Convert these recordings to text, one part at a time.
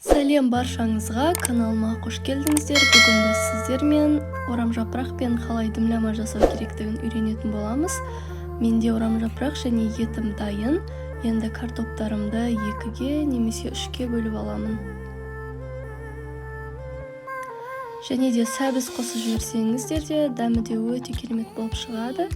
Сәлем баршаңызға, каналыма қош келдіңіздер. Бүгін біз сіздермен орамжапырақпен қалай дымлама жасау керектігін үйренетін боламыз. Менде орамжапырақ және етім дайын. Енді картоптарымды 2-ге немесе 3-ке бөліп аламын. Және де сәбіз қосып жіберсеңіздер де дәмі де өте керемет болып шығады.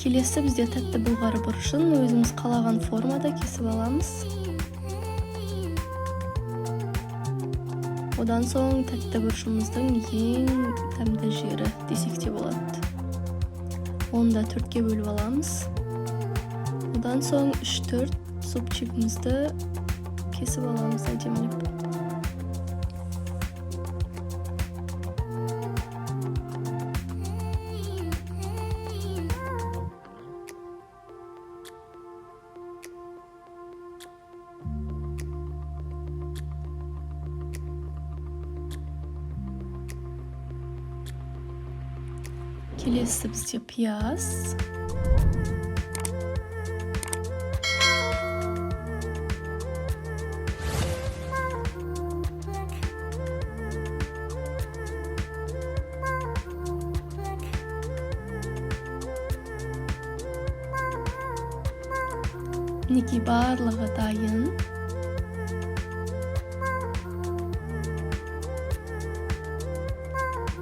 Келесі бізде тәтті бұлғары бұрышын өзіміз қалаған формада кесіп аламыз. Одан соң тәтті бұрышымыздың ең дәмді жері десек те болады. Оны да 4-ке бөліп аламыз. Одан соң 3-4 супчигімізді кесіп аламыз әдемілеп. Келесі бізде пияз. Мінекей барлығы дайын.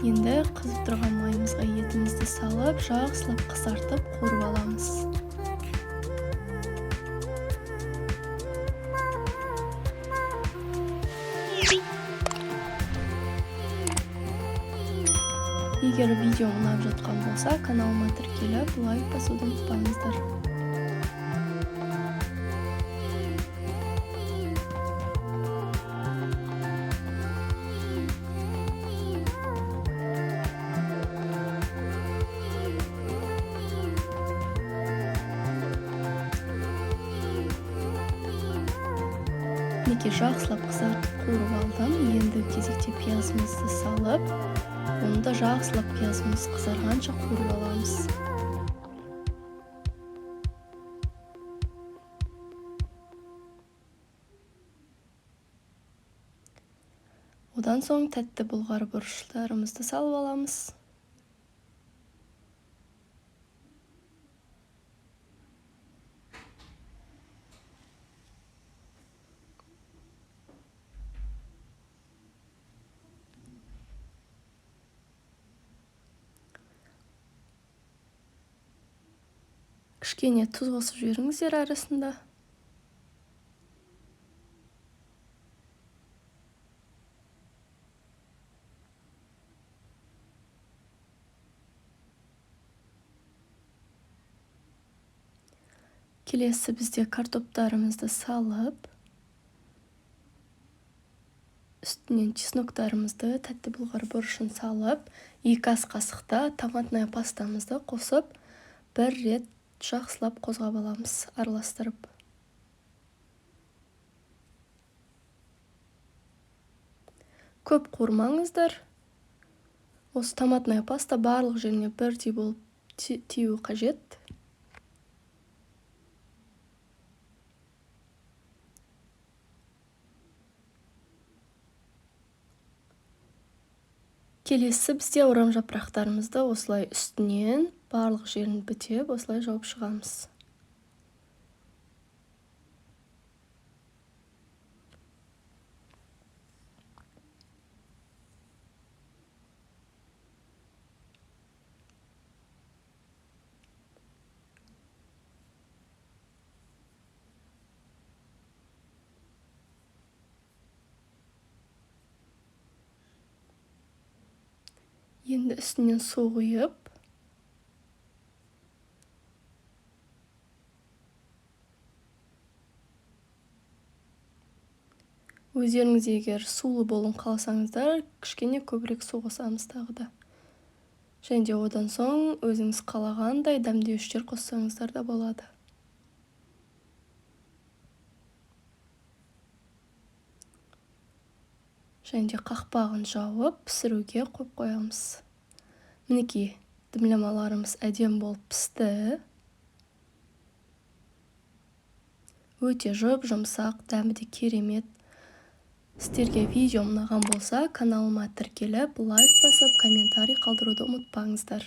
Енді қызып тұрған майымызға етімізді салып, жақсылап қызартып қуырып аламыз. Егер видео ұнап жатқан болса, каналыма тіркеліп, лайк басуды ұмытпаңыздар. Мінекей жақсылап қызартып қуырып алдым. Енді кезекте пиязымызды салып, оны да жақсылап пиязымыз қызарғанша қуырып аламыз. Одан соң тәтті бұлғары бұрыштарымызды салып аламыз. Кішкене тұз қосып жіберіңіздер арасында. Келесі бізде картоптарымызды салып, үстінен чесноктарымызды, тәтті бұлғары бұрышын салып, 2 ас қасықта томатная пастамызды қосып, 1 рет жақсылап қозғап аламыз, араластырып. Көп қуырмаңыздар. Осы томатная паста барлық жеріне бірдей болып тиюі қажет. Келесі бізде орамжапырақтарымызды осылай үстінен барлық жерін бітеп, осылай жауып шығамыз. Енді үстінен су құйып, өздеріңіз егер сулы болуын қаласаңыздар, кішкене көбірек су қосамыз тағы да. Және де одан соң өзіңіз қалағандай дәмдеуіштер қоссаңыздар да болады. және де қақпағын жауып пісіруге қойып қоямыз. Мінекей, дымламаларымыз әдемі болып пісті. Өте жұп-жұмсақ, дәмі де керемет. Сіздерге видео ұнаған болса, каналыма тіркеліп, лайк басып, комментарий қалдыруды ұмытпаңыздар.